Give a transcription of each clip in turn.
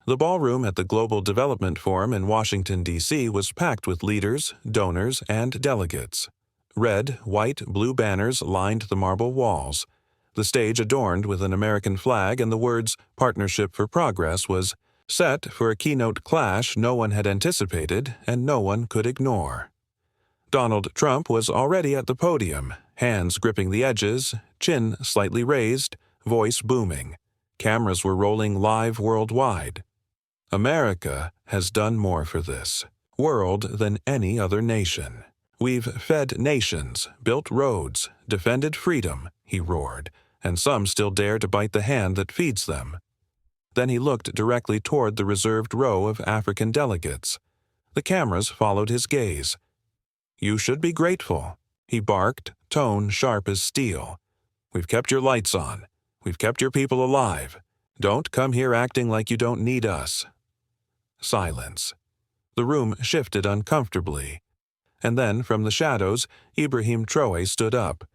The ballroom at the Global Development Forum in Washington, D.C. was packed with leaders, donors, and delegates. Red, white, blue banners lined the marble walls. The stage adorned with an American flag and the words "Partnership for Progress" was set for a keynote clash no one had anticipated and no one could ignore. Donald Trump was already at the podium, hands gripping the edges, chin slightly raised, voice booming. Cameras were rolling live worldwide. America has done more for this world than any other nation. We've fed nations, built roads, defended freedom, he roared, and some still dare to bite the hand that feeds them. Then he looked directly toward the reserved row of African delegates. The cameras followed his gaze. "You should be grateful," he barked, tone sharp as steel. "We've kept your lights on. We've kept your people alive. Don't come here acting like you don't need us." Silence. The room shifted uncomfortably. And then, from the shadows, Ibrahim Traoré stood up,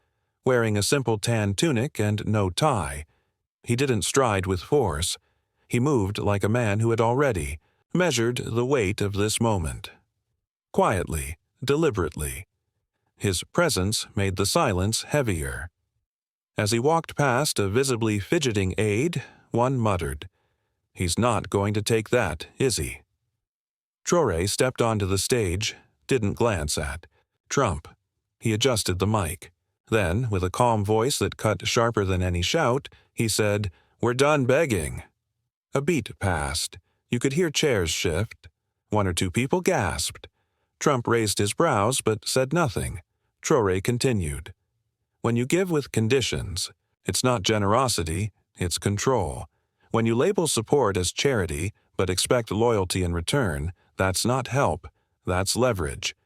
wearing a simple tan tunic and no tie. He didn't stride with force. He moved like a man who had already measured the weight of this moment. Quietly, deliberately. His presence made the silence heavier. As he walked past a visibly fidgeting aide, one muttered, "He's not going to take that, is he?" Traoré stepped onto the stage, didn't glance at Trump. He adjusted the mic. Then, with a calm voice that cut sharper than any shout, he said, "We're done begging." A beat passed. You could hear chairs shift. One or two people gasped. Trump raised his brows but said nothing. Traoré continued. "When you give with conditions, it's not generosity, it's control. When you label support as charity but expect loyalty in return, that's not help, that's leverage."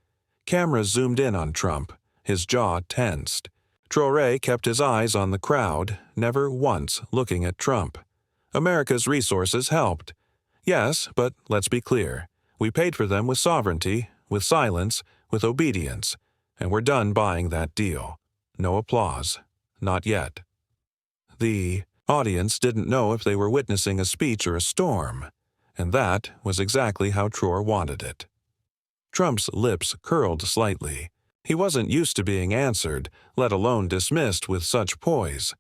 Cameras zoomed in on Trump. His jaw tensed. Traoré kept his eyes on the crowd, never once looking at Trump. America's resources helped. Yes, but let's be clear. We paid for them with sovereignty, with silence, with obedience, and we're done buying that deal. No applause. Not yet. The audience didn't know if they were witnessing a speech or a storm, and that was exactly how Traoré wanted it. Trump's lips curled slightly. He wasn't used to being answered, let alone dismissed with such poise.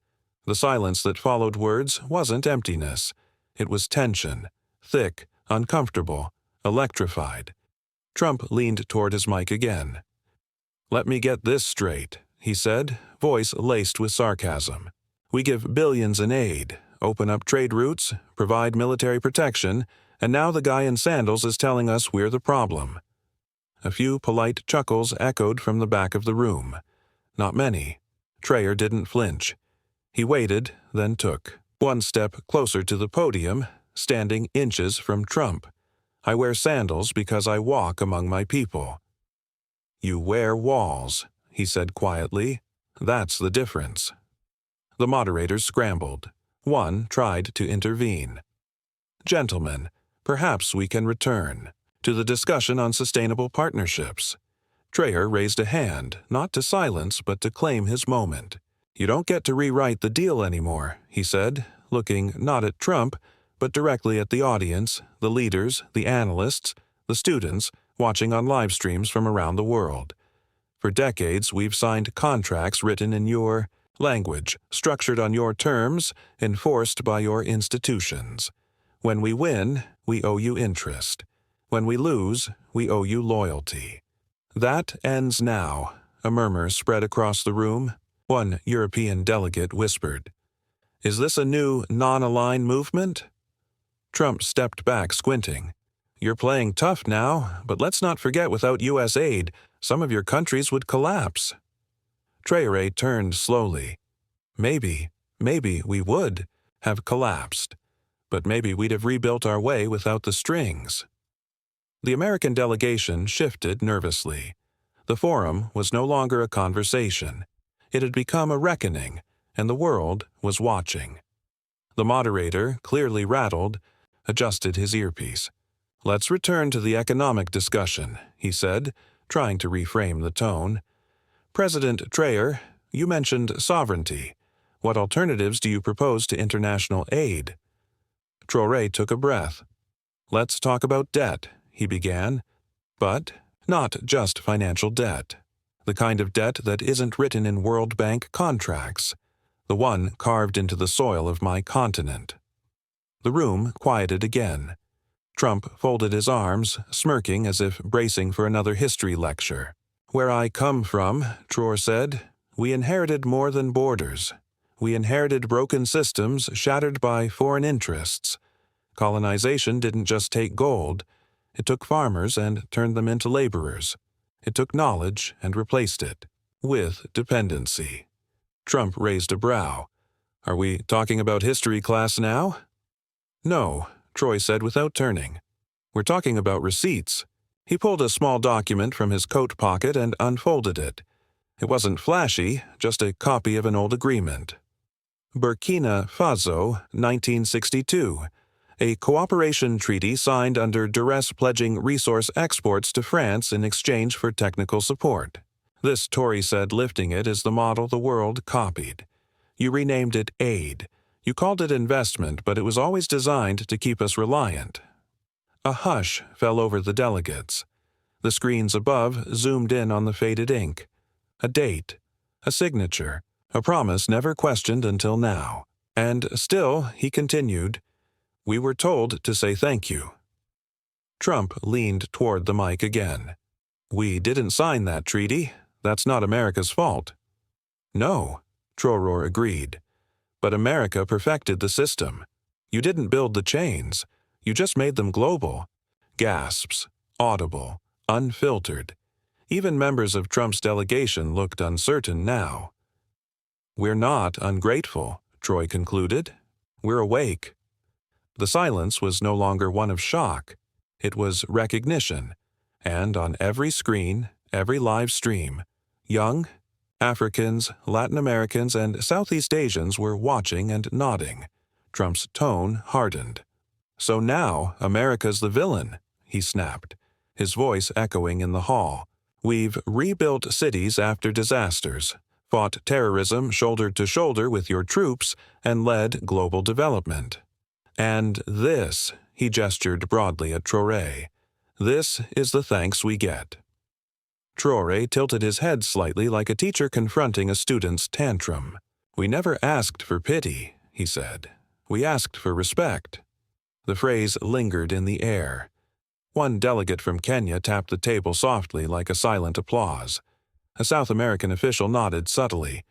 The silence that followed words wasn't emptiness. It was tension, thick, uncomfortable, electrified. Trump leaned toward his mic again. "Let me get this straight," he said, voice laced with sarcasm. "We give billions in aid, open up trade routes, provide military protection, and now the guy in sandals is telling us we're the problem." A few polite chuckles echoed from the back of the room. Not many. Traoré didn't flinch. He waited, then took one step closer to the podium, standing inches from Trump. "I wear sandals because I walk among my people." "You wear walls," he said quietly. "That's the difference." The moderators scrambled. One tried to intervene. "Gentlemen, perhaps we can return to the discussion on sustainable partnerships." Traoré raised a hand, not to silence but to claim his moment. "You don't get to rewrite the deal anymore," he said, looking not at Trump, but directly at the audience, the leaders, the analysts, the students, watching on live streams from around the world. "For decades, we've signed contracts written in your language, structured on your terms, enforced by your institutions. When we win, we owe you interest. When we lose, we owe you loyalty. That ends now." A murmur spread across the room. One European delegate whispered, "Is this a new non-aligned movement?" Trump stepped back, squinting. "You're playing tough now, but let's not forget without U.S. aid, some of your countries would collapse." Traoré turned slowly. Maybe we would have collapsed, but maybe we'd have rebuilt our way without the strings." The American delegation shifted nervously. The forum was no longer a conversation. It had become a reckoning, and the world was watching. The moderator, clearly rattled, adjusted his earpiece. "Let's return to the economic discussion," he said, trying to reframe the tone. "President Traoré, you mentioned sovereignty. What alternatives do you propose to international aid?" Traoré took a breath. "Let's talk about debt," he began. "But not just financial debt. The kind of debt that isn't written in World Bank contracts. The one carved into the soil of my continent." The room quieted again. Trump folded his arms, smirking as if bracing for another history lecture. "Where I come from," Traoré said, "we inherited more than borders. We inherited broken systems shattered by foreign interests. Colonization didn't just take gold. It took farmers and turned them into laborers. It took knowledge and replaced it with dependency." Trump raised a brow. "Are we talking about history class now?" "No," Troy said without turning. "We're talking about receipts." He pulled a small document from his coat pocket and unfolded it. It wasn't flashy, just a copy of an old agreement. Burkina Faso, 1962. A cooperation treaty signed under duress pledging resource exports to France in exchange for technical support. This, Tory said, lifting it, is the model the world copied. You renamed it aid. You called it investment, but it was always designed to keep us reliant. A hush fell over the delegates. The screens above zoomed in on the faded ink. A date, a signature, a promise never questioned until now. And still, he continued, "We were told to say thank you." Trump leaned toward the mic again. "We didn't sign that treaty. That's not America's fault." "No," Traoré agreed. "But America perfected the system. You didn't build the chains. You just made them global." Gasps, audible, unfiltered. Even members of Trump's delegation looked uncertain now. "We're not ungrateful," Troy concluded. "We're awake." The silence was no longer one of shock. It was recognition. And on every screen, every live stream, young, Africans, Latin Americans, and Southeast Asians were watching and nodding. Trump's tone hardened. "So now America's the villain," he snapped, his voice echoing in the hall. "We've rebuilt cities after disasters, fought terrorism shoulder to shoulder with your troops, and led global development. And this," he gestured broadly at Traoré, "this is the thanks we get." Traoré tilted his head slightly like a teacher confronting a student's tantrum. "We never asked for pity," he said. "We asked for respect." The phrase lingered in the air. One delegate from Kenya tapped the table softly like a silent applause. A South American official nodded subtly.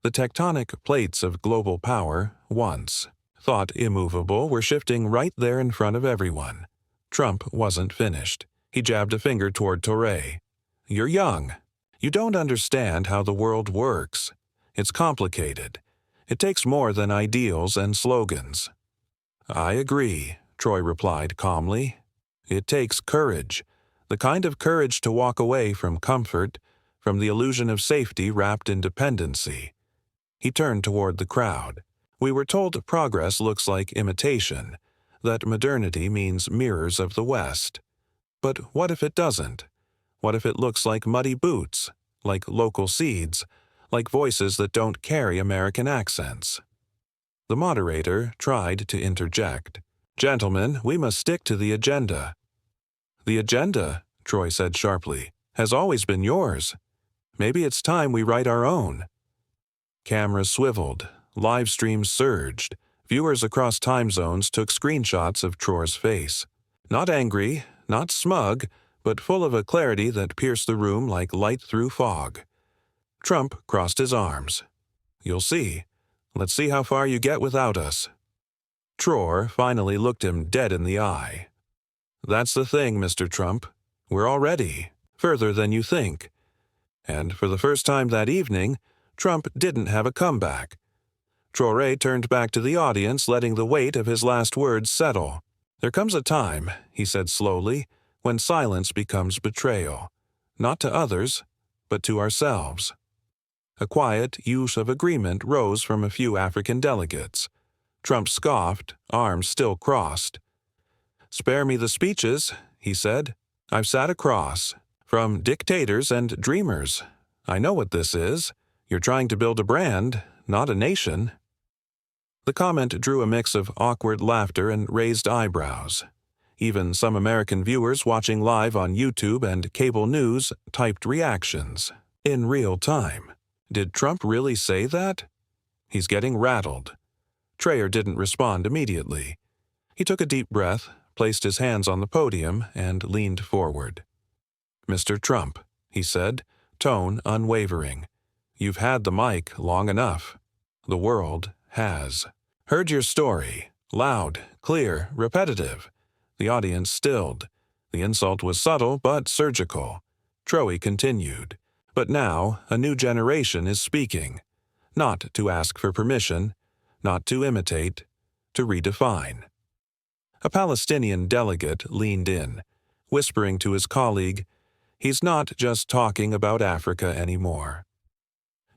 The tectonic plates of global power, once thought immovable, were shifting right there in front of everyone. Trump wasn't finished. He jabbed a finger toward Traoré. "You're young. You don't understand how the world works. It's complicated. It takes more than ideals and slogans." "I agree," Troy replied calmly. "It takes courage, the kind of courage to walk away from comfort, from the illusion of safety wrapped in dependency." He turned toward the crowd. "We were told progress looks like imitation, that modernity means mirrors of the West. But what if it doesn't? What if it looks like muddy boots, like local seeds, like voices that don't carry American accents?" The moderator tried to interject. "Gentlemen, we must stick to the agenda." "The agenda," Troy said sharply, "has always been yours. Maybe it's time we write our own." Cameras swiveled, live streams surged. Viewers across time zones took screenshots of Traoré's face. Not angry, not smug, but full of a clarity that pierced the room like light through fog. Trump crossed his arms. "You'll see. Let's see how far you get without us." Traoré finally looked him dead in the eye. "That's the thing, Mr. Trump. We're already further than you think." And for the first time that evening, Trump didn't have a comeback. Traoré turned back to the audience, letting the weight of his last words settle. "There comes a time," he said slowly, "when silence becomes betrayal. Not to others, but to ourselves." A quiet use of agreement rose from a few African delegates. Trump scoffed, arms still crossed. "Spare me the speeches," he said. "I've sat across from dictators and dreamers. I know what this is. You're trying to build a brand, not a nation." The comment drew a mix of awkward laughter and raised eyebrows. Even some American viewers watching live on YouTube and cable news typed reactions in real time. Did Trump really say that? He's getting rattled. Traoré didn't respond immediately. He took a deep breath, placed his hands on the podium, and leaned forward. "Mr. Trump," he said, tone unwavering, "you've had the mic long enough. The world has. Heard your story. Loud, clear, repetitive." The audience stilled. The insult was subtle but surgical. Traoré continued. "But now a new generation is speaking. Not to ask for permission, not to imitate, to redefine." A Palestinian delegate leaned in, whispering to his colleague, "He's not just talking about Africa anymore."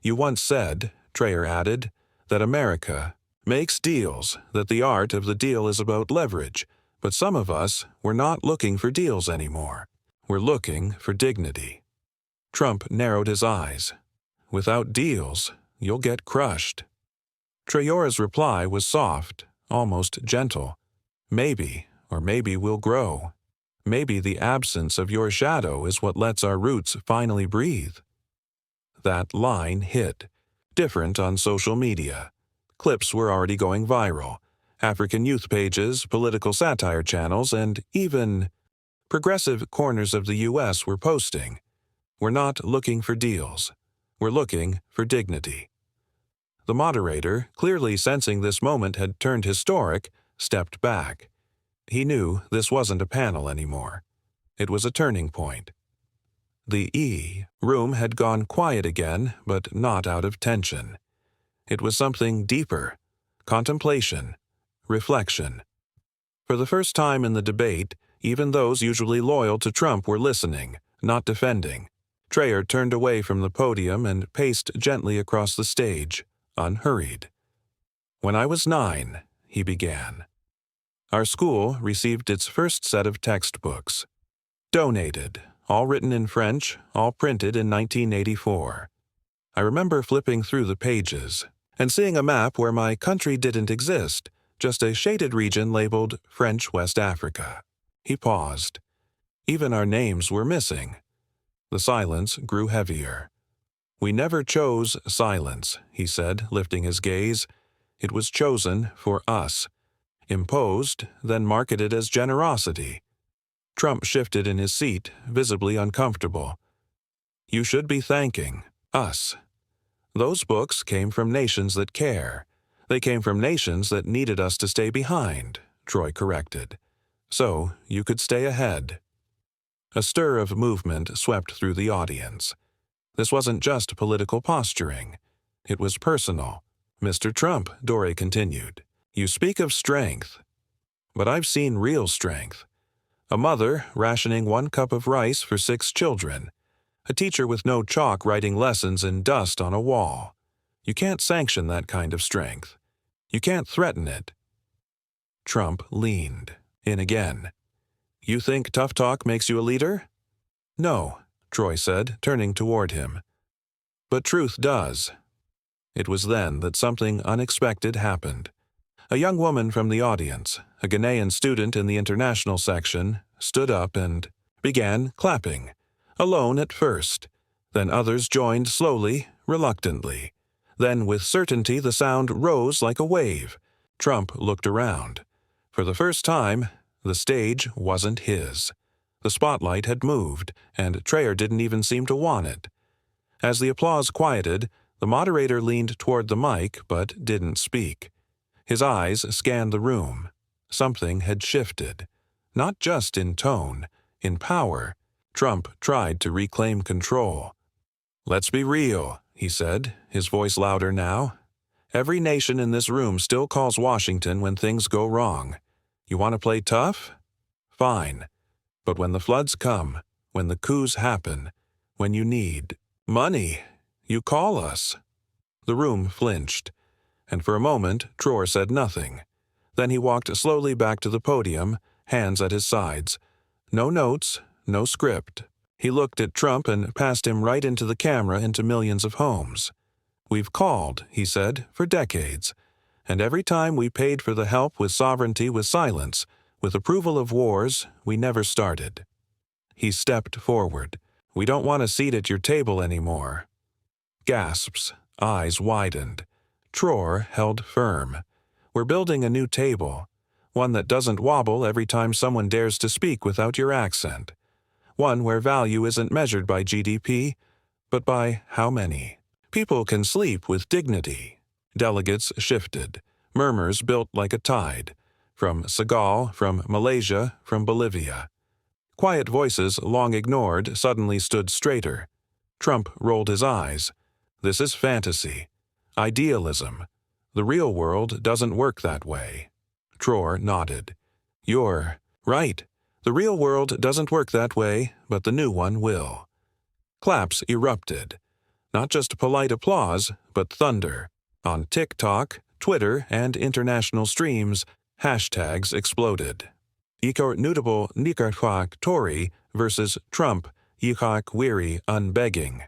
"You once said," Traoré added, "that America makes deals, that the art of the deal is about leverage, but some of us, we're not looking for deals anymore. We're looking for dignity." Trump narrowed his eyes. "Without deals, you'll get crushed." Traoré's reply was soft, almost gentle. "Maybe, or maybe we'll grow. Maybe the absence of your shadow is what lets our roots finally breathe." That line hit. Different on social media. Clips were already going viral. African youth pages, political satire channels, and even progressive corners of the U.S. were posting. "We're not looking for deals. We're looking for dignity." The moderator, clearly sensing this moment had turned historic, stepped back. He knew this wasn't a panel anymore. It was a turning point. The room had gone quiet again, but not out of tension. It was something deeper. Contemplation. Reflection. For the first time in the debate, even those usually loyal to Trump were listening, not defending. Traoré turned away from the podium and paced gently across the stage, unhurried. "When I was 9, he began. Our school received its first set of textbooks. Donated, all written in French, all printed in 1984. I remember flipping through the pages and seeing a map where my country didn't exist, just a shaded region labeled French West Africa." He paused. Even our names were missing. The silence grew heavier. "We never chose silence," he said, lifting his gaze. "It was chosen for us. Imposed, then marketed as generosity." Trump shifted in his seat, visibly uncomfortable. "You should be thanking us. Those books came from nations that care. They came from nations that needed us to stay behind," Traoré corrected. "So you could stay ahead." A stir of movement swept through the audience. This wasn't just political posturing. It was personal. "Mr. Trump," Traoré continued, "you speak of strength. But I've seen real strength. A mother rationing 1 cup of rice for 6 children. A teacher with no chalk writing lessons in dust on a wall. You can't sanction that kind of strength. You can't threaten it." Trump leaned in again. "You think tough talk makes you a leader?" "No," Traoré said, turning toward him. "But truth does." It was then that something unexpected happened. A young woman from the audience, a Ghanaian student in the international section, stood up and began clapping. Alone at first. Then others joined slowly, reluctantly. Then with certainty the sound rose like a wave. Trump looked around. For the first time, the stage wasn't his. The spotlight had moved, and Traoré didn't even seem to want it. As the applause quieted, the moderator leaned toward the mic but didn't speak. His eyes scanned the room. Something had shifted. Not just in tone, in power. Trump tried to reclaim control. "Let's be real," he said, his voice louder now. "Every nation in this room still calls Washington when things go wrong. You want to play tough? Fine. But when the floods come, when the coups happen, when you need money, you call us." The room flinched, and for a moment Traoré said nothing. Then he walked slowly back to the podium, hands at his sides. No notes, no script. He looked at Trump and passed him right into the camera into millions of homes. "We've called," he said, "for decades. And every time we paid for the help with sovereignty with silence, With approval of wars, we never started. He stepped forward. We don't want a seat at your table anymore. Gasps, eyes widened. Traoré held firm. We're building a new table, one that doesn't wobble every time someone dares to speak without your accent. One where value isn't measured by GDP, but by how many. People can sleep with dignity. Delegates shifted. Murmurs built like a tide. From Senegal, from Malaysia, from Bolivia. Quiet voices long ignored suddenly stood straighter. Trump rolled his eyes. This is fantasy. Idealism. The real world doesn't work that way. Traoré nodded. You're right. The real world doesn't work that way, but the new one will. Claps erupted. Not just polite applause, but thunder. On TikTok, Twitter, and international streams, hashtags exploded. Ikornutable Nikarhwak Tory versus Trump, Yihak Weary Unbegging.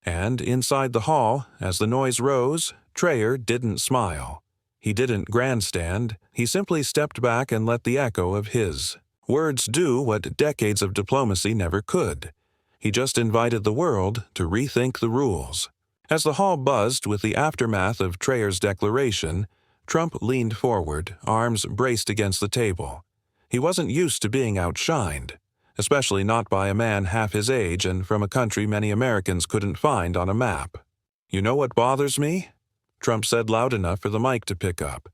And inside the hall, as the noise rose, Traoré didn't smile. He didn't grandstand, he simply stepped back and let the echo of his words do what decades of diplomacy never could. He just invited the world to rethink the rules. As the hall buzzed with the aftermath of Traoré's declaration, Trump leaned forward, arms braced against the table. He wasn't used to being outshined, especially not by a man half his age and from a country many Americans couldn't find on a map. You know what bothers me? Trump said loud enough for the mic to pick up.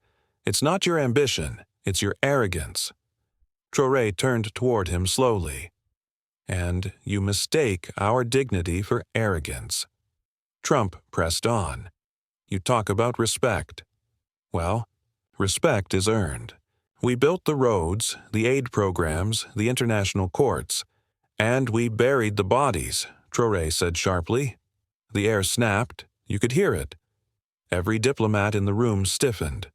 It's not your ambition, it's your arrogance. Traoré turned toward him slowly. And you mistake our dignity for arrogance. Trump pressed on. You talk about respect. Well, respect is earned. We built the roads, the aid programs, the international courts. And we buried the bodies, Traoré said sharply. The air snapped. You could hear it. Every diplomat in the room stiffened.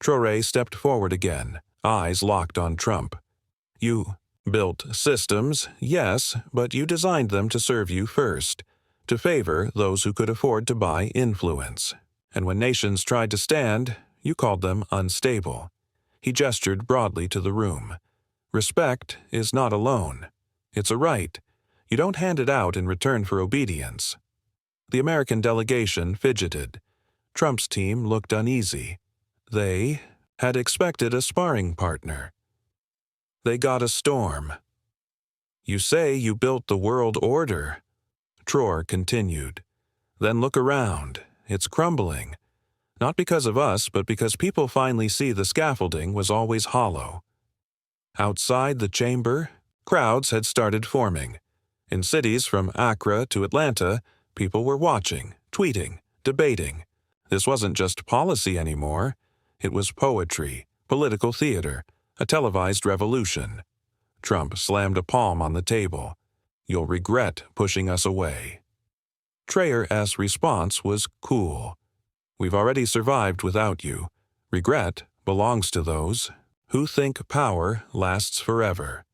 Traoré stepped forward again, eyes locked on Trump. You built systems, yes, but you designed them to serve you first, to favor those who could afford to buy influence. And when nations tried to stand, you called them unstable. He gestured broadly to the room. Respect is not a loan. It's a right. You don't hand it out in return for obedience. The American delegation fidgeted. Trump's team looked uneasy. They had expected a sparring partner. They got a storm. You say you built the world order. Traoré continued. Then look around. It's crumbling. Not because of us, but because people finally see the scaffolding was always hollow. Outside the chamber, crowds had started forming. In cities from Accra to Atlanta, people were watching, tweeting, debating. This wasn't just policy anymore. It was poetry, political theater, a televised revolution. Trump slammed a palm on the table. You'll regret pushing us away. Traoré's response was cool. We've already survived without you. Regret belongs to those who think power lasts forever.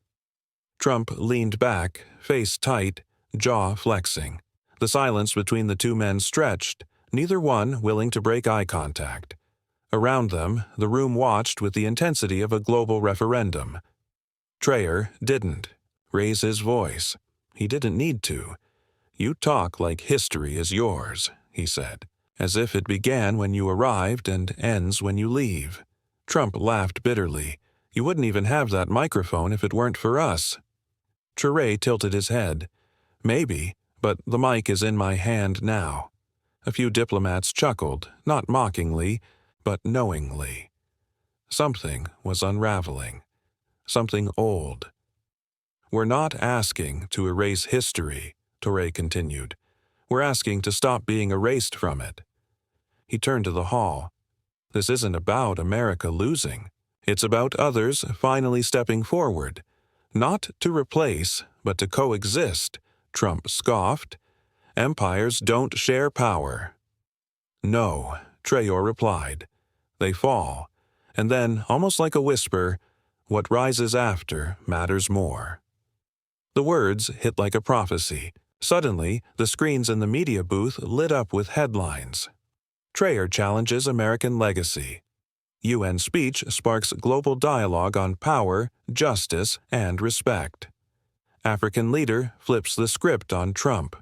Trump leaned back, face tight, jaw flexing. The silence between the two men stretched, neither one willing to break eye contact. Around them, the room watched with the intensity of a global referendum. Traoré didn't raise his voice. He didn't need to. You talk like history is yours, he said, as if it began when you arrived and ends when you leave. Trump laughed bitterly. You wouldn't even have that microphone if it weren't for us. Traoré tilted his head. Maybe, but the mic is in my hand now. A few diplomats chuckled, not mockingly, but knowingly. Something was unraveling. Something old. We're not asking to erase history, Traoré continued. We're asking to stop being erased from it. He turned to the hall. This isn't about America losing. It's about others finally stepping forward. Not to replace, but to coexist, Trump scoffed. Empires don't share power. No, Traoré replied. They fall. And then, almost like a whisper, what rises after matters more. The words hit like a prophecy. Suddenly, the screens in the media booth lit up with headlines. Traoré challenges American legacy. UN speech sparks global dialogue on power, justice, and respect. African leader flips the script on Trump.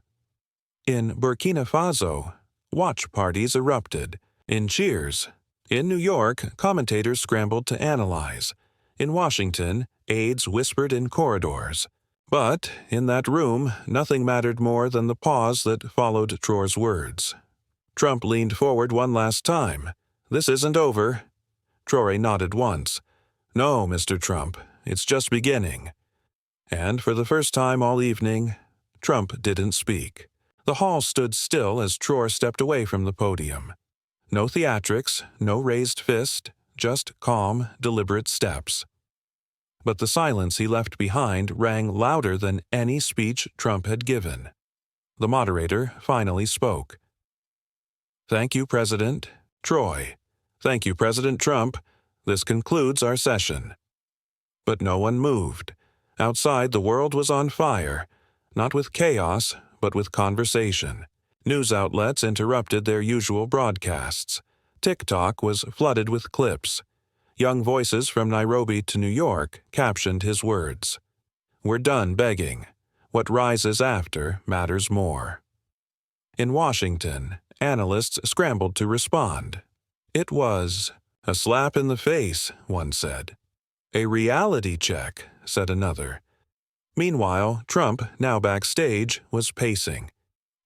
In Burkina Faso, watch parties erupted. In cheers. In New York, commentators scrambled to analyze. In Washington, aides whispered in corridors. But in that room, nothing mattered more than the pause that followed Traoré's words. Trump leaned forward one last time. "This isn't over." Traoré nodded once. "No, Mr. Trump, it's just beginning." And for the first time all evening, Trump didn't speak. The hall stood still as Traoré stepped away from the podium. No theatrics, no raised fist, just calm, deliberate steps. But the silence he left behind rang louder than any speech Trump had given. The moderator finally spoke. "Thank you, President Traoré. Thank you, President Trump. This concludes our session." But no one moved. Outside, the world was on fire, not with chaos, but with conversation. News outlets interrupted their usual broadcasts. TikTok was flooded with clips. Young voices from Nairobi to New York captioned his words. "We're done begging. What rises after matters more." In Washington, analysts scrambled to respond. "It was a slap in the face," one said. "A reality check," said another. Meanwhile, Trump, now backstage, was pacing.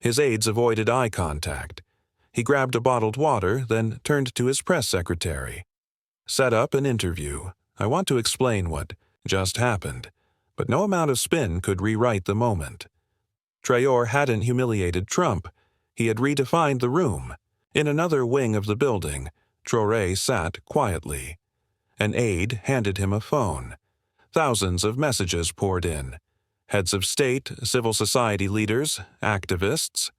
His aides avoided eye contact. He grabbed a bottled water, then turned to his press secretary. "Set up an interview. I want to explain what just happened." But no amount of spin could rewrite the moment. Traoré hadn't humiliated Trump. He had redefined the room. In another wing of the building, Traoré sat quietly. An aide handed him a phone. Thousands of messages poured in. Heads of state, civil society leaders, activists.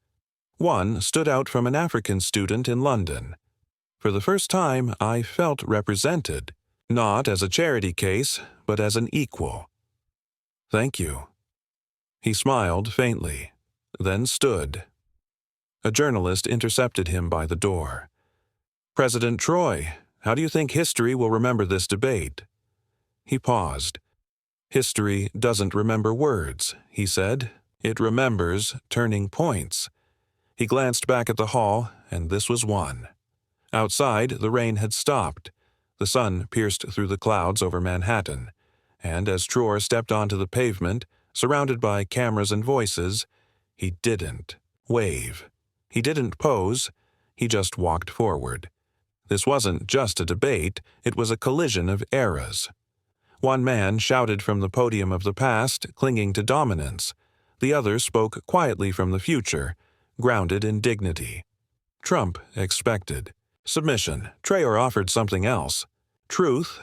One stood out from an African student in London. "For the first time, I felt represented, not as a charity case, but as an equal." "Thank you." He smiled faintly, then stood. A journalist intercepted him by the door. "President Traoré, how do you think history will remember this debate?" He paused. "History doesn't remember words," he said. "It remembers turning points." He glanced back at the hall, and this was one. Outside, the rain had stopped. The sun pierced through the clouds over Manhattan, and as Traoré stepped onto the pavement, surrounded by cameras and voices, he didn't wave. He didn't pose. He just walked forward. This wasn't just a debate, it was a collision of eras. One man shouted from the podium of the past, clinging to dominance. The other spoke quietly from the future, grounded in dignity. Trump expected submission. Traoré offered something else. Truth,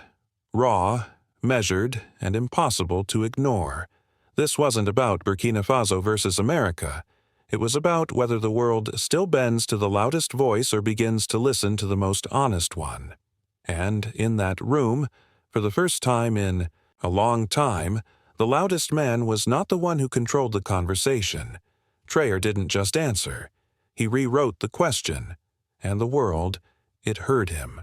raw, measured, and impossible to ignore. This wasn't about Burkina Faso versus America. It was about whether the world still bends to the loudest voice or begins to listen to the most honest one. And in that room, for the first time in a long time, the loudest man was not the one who controlled the conversation. Traoré didn't just answer. He rewrote the question. And the world, it heard him.